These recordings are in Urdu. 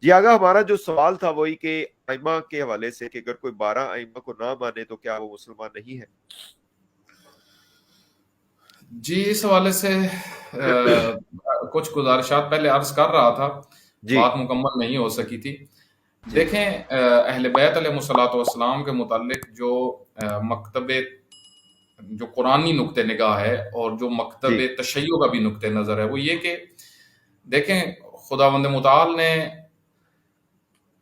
جی آگا، ہمارا جو سوال تھا وہی کہ ائمہ کے حوالے سے، کہ اگر کوئی 12 ائمہ کو نہ مانے تو کیا وہ مسلمان نہیں ہے؟ جی اس حوالے سے کچھ گزارشات پہلے عرض کر رہا تھا، جی بات مکمل نہیں ہو سکی تھی۔ جی دیکھیں اہل بیت علیہ الصلوۃ والسلام کے متعلق جو مکتب جو قرآنی نقطہ نگاہ ہے اور جو مکتب جی تشیع کا بھی نقطہ نظر ہے، وہ یہ کہ دیکھیں خداوند متعال نے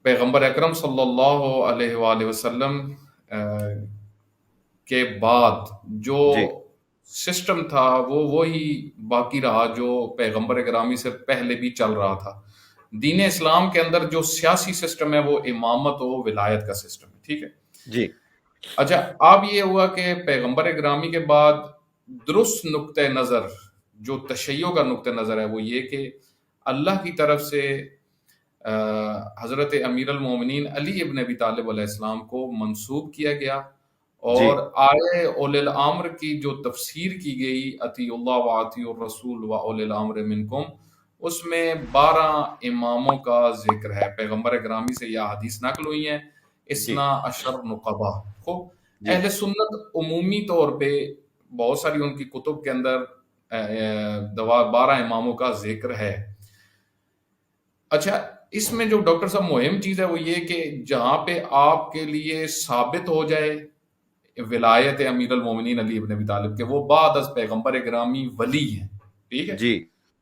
پیغمبر اکرم صلی اللہ علیہ وآلہ وسلم کے بعد جو جی سسٹم تھا وہ وہی باقی رہا جو پیغمبر گرامی سے پہلے بھی چل رہا تھا۔ دین اسلام کے اندر جو سیاسی سسٹم ہے وہ امامت و ولایت کا سسٹم ہے، ٹھیک ہے۔ جی اچھا، اب یہ ہوا کہ پیغمبر گرامی کے بعد درست نقطہ نظر جو تشیع کا نقطہ نظر ہے وہ یہ کہ اللہ کی طرف سے حضرت امیر المومنین علی ابن ابی طالب علیہ السلام کو منسوب کیا گیا، جی اور آئے اولی الامر کی جو تفسیر کی گئی اطیع اللہ و اطیع الرسول و اولی الامر منکم، اس میں 12 اماموں کا ذکر ہے۔ پیغمبر گرامی سے یہ حدیث نقل ہوئی ہیں، جی اسنا اشر نقبہ کو جی اہل سنت عمومی طور پہ بہت ساری ان کی کتب کے اندر 12 اماموں کا ذکر ہے۔ اچھا، اس میں جو ڈاکٹر صاحب مہم چیز ہے وہ یہ کہ جہاں پہ آپ کے لیے ثابت ہو جائے ولایت امیر المومنین علی ابن ابی طالب کے، وہ بعد از پیغمبر گرامی ولی ہیں، ٹھیک ہے۔ جی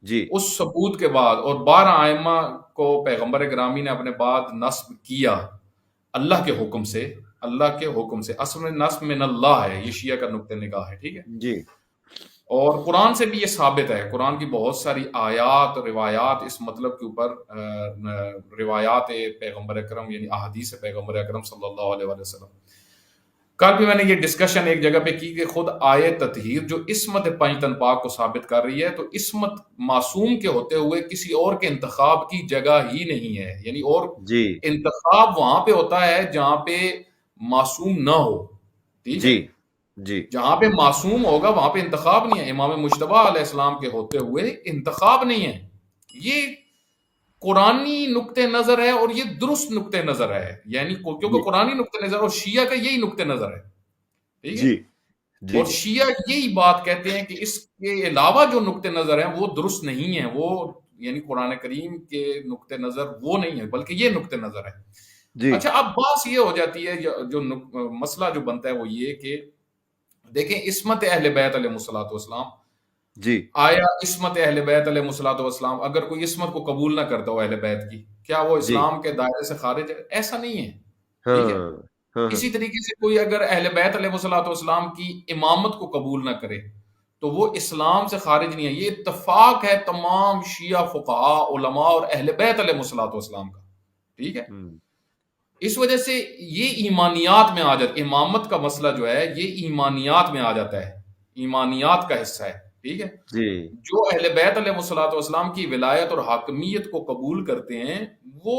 جی اس ثبوت کے بعد اور 12 ائمہ کو پیغمبر گرامی نے اپنے بعد نصب کیا اللہ کے حکم سے، اللہ کے حکم سے، اصل میں نصب من اللہ ہے، یہ شیعہ کا نقطہ نگاہ ہے، ٹھیک ہے۔ جی اور قرآن سے بھی یہ ثابت ہے، قرآن کی بہت ساری آیات روایات اس مطلب کے اوپر روایات پیغمبر اکرم یعنی احادیث پیغمبر اکرم صلی اللہ علیہ وآلہ وسلم۔ کل بھی میں نے یہ ڈسکشن ایک جگہ پہ کی کہ خود آیے تطہیر جو عصمت پنجتن پاک کو ثابت کر رہی ہے، تو عصمت معصوم کے ہوتے ہوئے کسی اور کے انتخاب کی جگہ ہی نہیں ہے، یعنی اور جی انتخاب وہاں پہ ہوتا ہے جہاں پہ معصوم نہ ہو، ٹھیک ہے۔ جی جی جہاں پہ معصوم ہوگا وہاں پہ انتخاب نہیں ہے۔ امام مجتبیٰ علیہ السلام کے ہوتے ہوئے انتخاب نہیں ہے، یہ قرآنی نقطہ نظر ہے اور یہ درست نقطہ نظر ہے، یعنی کیونکہ جی قرآنی نقطہ نظر اور شیعہ کا یہی نقطہ نظر ہے، ٹھیک ہے۔ جی جی اور شیعہ یہی بات کہتے ہیں کہ اس کے علاوہ جو نقطہ نظر ہیں وہ درست نہیں ہیں، وہ یعنی قرآن کریم کے نقطہ نظر وہ نہیں ہے بلکہ یہ نقطہ نظر ہے۔ جی اچھا، اب بات یہ ہو جاتی ہے جو مسئلہ جو بنتا ہے وہ یہ کہ دیکھیں عصمت اہل بیت علیہ الصلوۃ والسلام، جی آیا عصمت اہل بیت علیہ الصلوۃ والسلام اگر کوئی عصمت کو قبول نہ کرتا ہو اہل بیت کی، کیا وہ جی اسلام کے دائرے سے خارج ہے؟ ایسا نہیں ہے، ٹھیک ہے۔ ہاں ہاں ہاں اسی طریقے سے کوئی اگر اہل بیت علیہ الصلوۃ والسلام کی امامت کو قبول نہ کرے تو وہ اسلام سے خارج نہیں ہے۔ یہ اتفاق ہے تمام شیعہ فقہاء علماء اور اہل بیت علیہ الصلوۃ والسلام کا، ٹھیک ہے۔ ہوں، اس وجہ سے یہ ایمانیات میں آ جاتا ہے، امامت کا مسئلہ جو ہے یہ ایمانیات میں آ جاتا ہے، ایمانیات کا حصہ ہے، ٹھیک ہے۔ جی جو اہل بیت علیہ الصلوۃ والسلام کی ولایت اور حاکمیت کو قبول کرتے ہیں وہ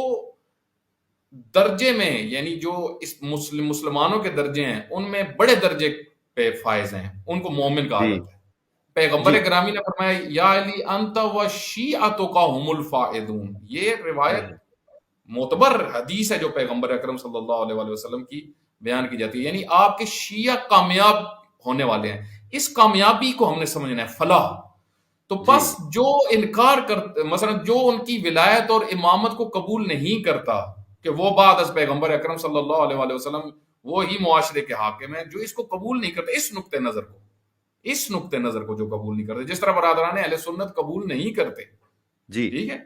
درجے میں یعنی جو اس مسلمانوں کے درجے ہیں ان میں بڑے درجے پہ فائز ہیں، ان کو مومن کہا جی جاتا ہے۔ پیغمبر جی گرامی نے فرمایا یا علی انت و شیعتک هم الفائزون، یہ روایت معتبر حدیث ہے جو پیغمبر اکرم صلی اللہ علیہ وآلہ وسلم کی بیان کی جاتی ہے، یعنی آپ کے شیعہ کامیاب ہونے والے ہیں۔ اس کامیابی کو ہم نے سمجھنا ہے، فلاح۔ تو جی بس جو انکار کرتا مثلا جو ان کی ولایت اور امامت کو قبول نہیں کرتا کہ وہ بعد از پیغمبر اکرم صلی اللہ علیہ وآلہ وسلم وہی معاشرے کے حاکم ہیں، جو اس کو قبول نہیں کرتا، اس نقطہ نظر کو جو قبول نہیں کرتے، جس طرح برادران اہل سنت قبول نہیں کرتے، جی ٹھیک ہے۔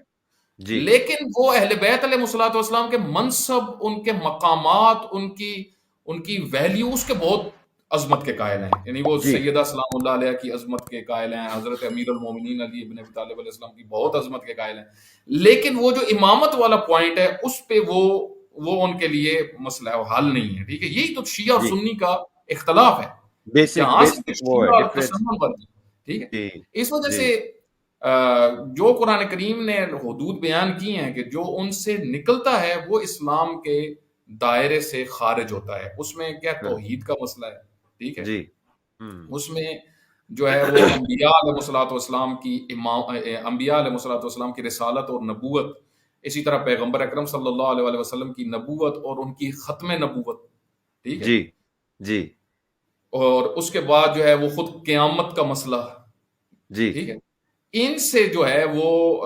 جی لیکن وہ اہل بیت علیہ الصلوۃ والسلام کے منصب، ان کے مقامات، ان کی ویلیو اس کے بہت عظمت کے قائل ہیں، یعنی وہ جی سیدہ سلام اللہ علیہ کی عظمت کے قائل ہیں، حضرت امیر المومنین علی ابن ابی طالب علیہ السلام کی بہت عظمت کے قائل ہیں۔ لیکن وہ جو امامت والا پوائنٹ ہے اس پہ وہ ان کے لیے مسئلہ ہے، وہ حل نہیں ہے، ٹھیک ہے۔ یہی تو شیعہ اور جی سنی کا اختلاف ہے، بیسک جہاں سے بیسک وہ ہے شیعہ اور ڈفرینس۔ تسنن بنتی ہے، ٹھیک ہے۔ جی اس وجہ جی سے جو قرآن کریم نے حدود بیان کی ہیں کہ جو ان سے نکلتا ہے وہ اسلام کے دائرے سے خارج ہوتا ہے، اس میں کیا ہاں توحید کا مسئلہ ہے، ٹھیک ہے۔ جی ہوں اس میں جو ہے وہ انبیاء علیہ الصلوۃ والسلام کی انبیاء علیہ الصلوۃ والسلام کی رسالت اور نبوت اسی طرح پیغمبر اکرم صلی اللہ علیہ وآلہ وسلم کی نبوت اور ان کی ختم نبوت، ٹھیک ہے، جی جی اور اس کے بعد جو ہے وہ خود قیامت کا مسئلہ، جی ٹھیک ہے، ان سے جو ہے وہ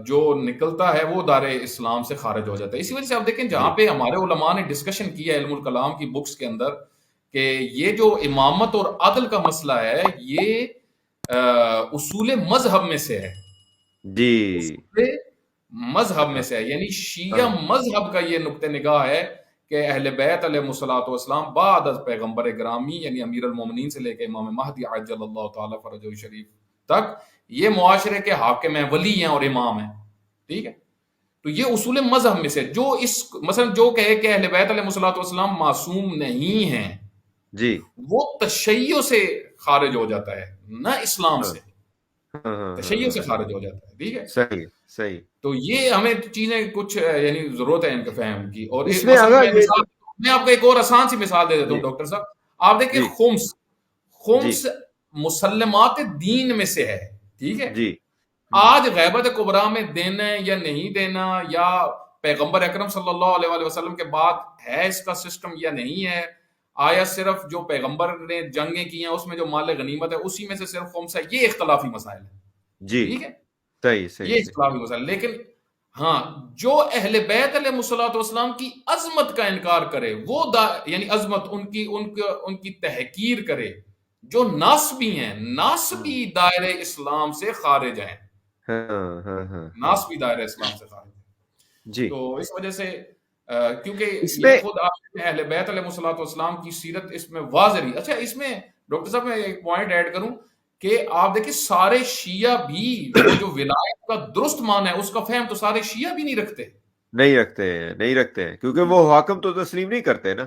جو نکلتا ہے وہ دار اسلام سے خارج ہو جاتا ہے. اسی وجہ سے آپ دیکھیں جہاں جی پہ ہمارے علماء نے ڈسکشن کیا ہے علم الکلام کی بکس کے اندر کہ یہ جو امامت اور عدل کا مسئلہ ہے یہ اصول مذہب میں سے ہے، جی اصول مذہب میں سے ہے، یعنی شیعہ ہاں مذہب کا یہ نقطہ نگاہ ہے کہ اہل بیت علیہ الصلوۃ والسلام بعد از پیغمبر گرامی یعنی امیر المومنین سے لے کے امام مہدی عجل اللہ تعالی فرجہ شریف تک یہ معاشرے کے حاکم ہیں، ولی ہیں اور امام ہیں، ٹھیک ہے. تو یہ اصول مذہب میں سے جو اس مثلا جو کہے کہ اہل بیت علیہ الصلوۃ والسلام معصوم نہیں ہیں جی وہ تشیع سے خارج ہو جاتا ہے، نہ اسلام ہاں سے، ہاں ہاں تشیع سے ہاں خارج ہو جاتا ہے، ٹھیک ہے. صحیح صحیح. تو یہ ہمیں چیزیں کچھ یعنی ضرورت ہے ان کے فہم کی. اور اس میں مثلا آگا میں یہ مثال میں آپ کو ایک اور آسان سی مثال دے دیتا ہوں جی ڈاکٹر صاحب. آپ دیکھیں جی خمس، جی خمس مسلمات دین میں سے ہے، ٹھیک ہے. جی آج غیبت کبریٰ میں دینا یا نہیں دینا یا پیغمبر اکرم صلی اللہ علیہ وآلہ وسلم کے بعد ہے اس کا سسٹم یا نہیں ہے، آیا صرف جو پیغمبر نے جنگیں کی ہیں اس میں جو مال غنیمت ہے اسی میں سے صرف خمس ہے، یہ اختلافی مسائل ہے، جی ٹھیک ہے، صحیح صحیح یہ صحیح. اختلافی مسائل. لیکن ہاں جو اہل بیت علیہ الصلوۃ والسلام کی عظمت کا انکار کرے وہ یعنی عظمت ان کی تحقیر کرے، جو ناسبی ہیں، ہوں، ناسبی دائرہ اسلام سے خارج ہیں، ہاں ہاں ہاں ہاں ناسبی دائرہ اسلام سے خارج ہیں. جی. تو اس وجہ سے کیونکہ اس یہ میں خود آپ اہل بیت علیہ الصلوۃ والسلام کی سیرت اس میں واضح رہی. اچھا اس میں ڈاکٹر صاحب میں ایک پوائنٹ ایڈ کروں کہ آپ دیکھیں سارے شیعہ بھی وہ جو ولایت کا درست مان ہے اس کا فہم تو سارے شیعہ بھی نہیں رکھتے. نہیں رکھتے ہیں نہیں رکھتے ہیں کیونکہ وہ حاکم تو تسلیم نہیں کرتے نا.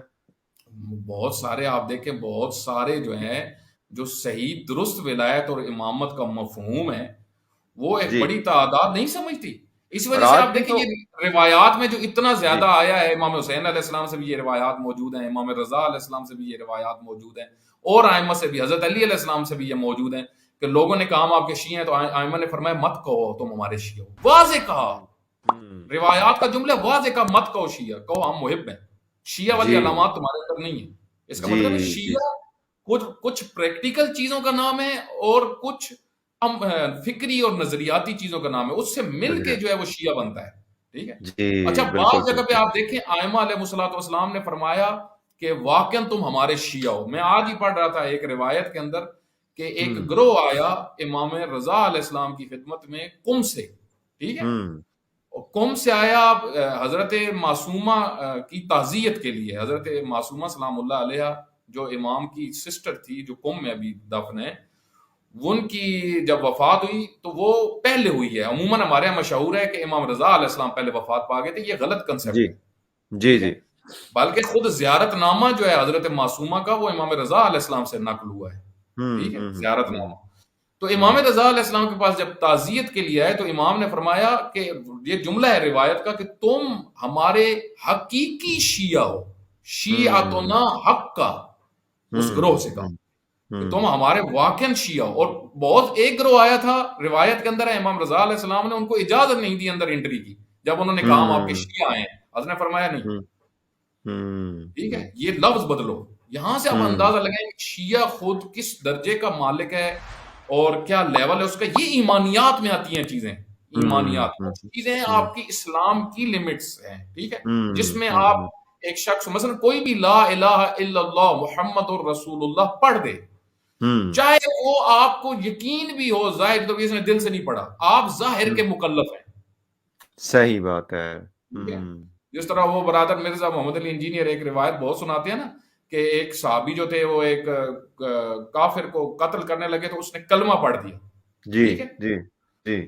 بہت سارے آپ دیکھیں بہت سارے جو ہیں جو صحیح درست ولایت اور امامت کا مفہوم ہے وہ ایک جی بڑی تعداد نہیں سمجھتی. اس اور وجہ سے آج آپ بھی دیکھیں تو یہ روایات میں جو اتنا جی زیادہ آیا ہے، امام حسین علیہ السلام سے بھی یہ روایات موجود ہیں، امام رضا علیہ السلام سے بھی یہ روایات موجود ہیں، اور ائمہ سے بھی، حضرت علی علیہ السلام سے بھی یہ موجود ہیں کہ لوگوں نے کہا ہم آپ کے شیعہ ہیں تو ائمہ نے فرمایا مت کہو تم ہمارے شیعہ ہو، واضح کہا، ہوں، ہوں، روایات کا جملہ واضح کہا مت کہو شیعہ، کہو ہم محب ہیں، شیعہ والی جی علامات تمہارے اندر نہیں ہیں. اس کا جی مطلب ہے جی شیعہ کچھ پریکٹیکل چیزوں کا نام ہے اور کچھ فکری اور نظریاتی چیزوں کا نام ہے، اس سے مل کے جو ہے وہ شیعہ بنتا ہے، ٹھیک ہے. جی اچھا بالکل بعض جگہ پہ بالکل. آپ دیکھیں ائمہ علیہ الصلوۃ والسلام نے فرمایا کہ واقعاً تم ہمارے شیعہ ہو. میں آج ہی پڑھ رہا تھا ایک روایت کے اندر کہ ایک ہوں گروہ آیا امام رضا علیہ السلام کی خدمت میں قم سے، ٹھیک ہے، ہوں قم سے آیا حضرت معصومہ کی تعزیت کے لیے. حضرت معصومہ سلام اللہ علیہ جو امام کی سسٹر تھی جو قم میں ابھی دفن ہے، ان کی جب وفات ہوئی تو وہ پہلے ہوئی ہے. عموماً ہمارے یہاں مشہور ہے کہ امام رضا علیہ السلام پہلے وفات پا گئے تھے، یہ غلط جی کنسپٹ ہے، جی ٹھیک ہے. جی بلکہ خود زیارت نامہ جو ہے حضرت معصومہ کا وہ امام رضا علیہ السلام سے نقل ہوا ہے، ٹھیک ہے، زیارت ہوں نامہ. تو امام ہوں رضا علیہ السلام کے پاس جب تعزیت کے لیے آئے تو امام نے فرمایا کہ یہ جملہ ہے روایت کا کہ تم ہمارے حقیقی شیعہ ہو، ہوں شیعتنا حق کا، اس ہوں گروہ سے کہا ہوں کہ ہوں تم ہمارے واقعاً شیعہ ہو. اور بہت ایک گروہ آیا تھا روایت کے اندر ہے امام رضا علیہ السلام نے ان کو اجازت نہیں دی اندر انٹری کی، جب انہوں نے کہا ہم آپ کے ہوں شیعہ ہیں، حضرت نے فرمایا نہیں، ہوں ٹھیک ہے، یہ لفظ بدلو. یہاں سے آپ ہوں اندازہ لگائیں کہ شیعہ خود کس درجے کا مالک ہے اور کیا لیول ہے اس کا. یہ ایمانیات میں آتی ہیں چیزیں، ہوں ایمانیات ہوں کچھ چیزیں ہوں آپ کی اسلام کی لمٹس ہیں، ٹھیک ہے، جس ہوں میں آپ ہوں ایک شخص مثلا کوئی بھی لا الہ الا اللہ محمد الرسول اللہ پڑھ دے، ہوں چاہے وہ آپ کو یقین بھی ہو ظاہر تو اس نے دل سے نہیں پڑھا، آپ ظاہر کے مکلف ہیں، صحیح بات ہے. ٹھیک ہے. جس طرح وہ برادر مرزا محمد علی انجینئر ایک روایت بہت سناتے ہیں نا کہ ایک صحابی جو تھے وہ ایک کافر کو قتل کرنے لگے تو اس نے کلمہ پڑھ دیا، جی ٹھیک ہے، جی جی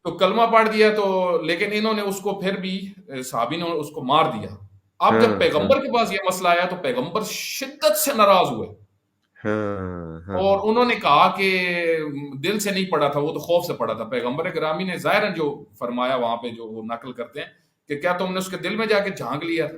تو کلمہ پڑھ دیا تو لیکن انہوں نے اس کو پھر بھی صحابی نے اس کو مار دیا. اب ہاں جب ہاں پیغمبر کے پاس یہ مسئلہ آیا تو پیغمبر شدت سے ناراض ہوئے ہاں ہاں اور انہوں نے کہا کہ دل سے نہیں پڑھا تھا وہ تو خوف سے پڑھا تھا. پیغمبر گرامی نے ظاہراً جو فرمایا وہاں پہ جو وہ نقل کرتے ہیں کہ کیا تم نے اس کے دل میں جا کے جھانک لیا تھا،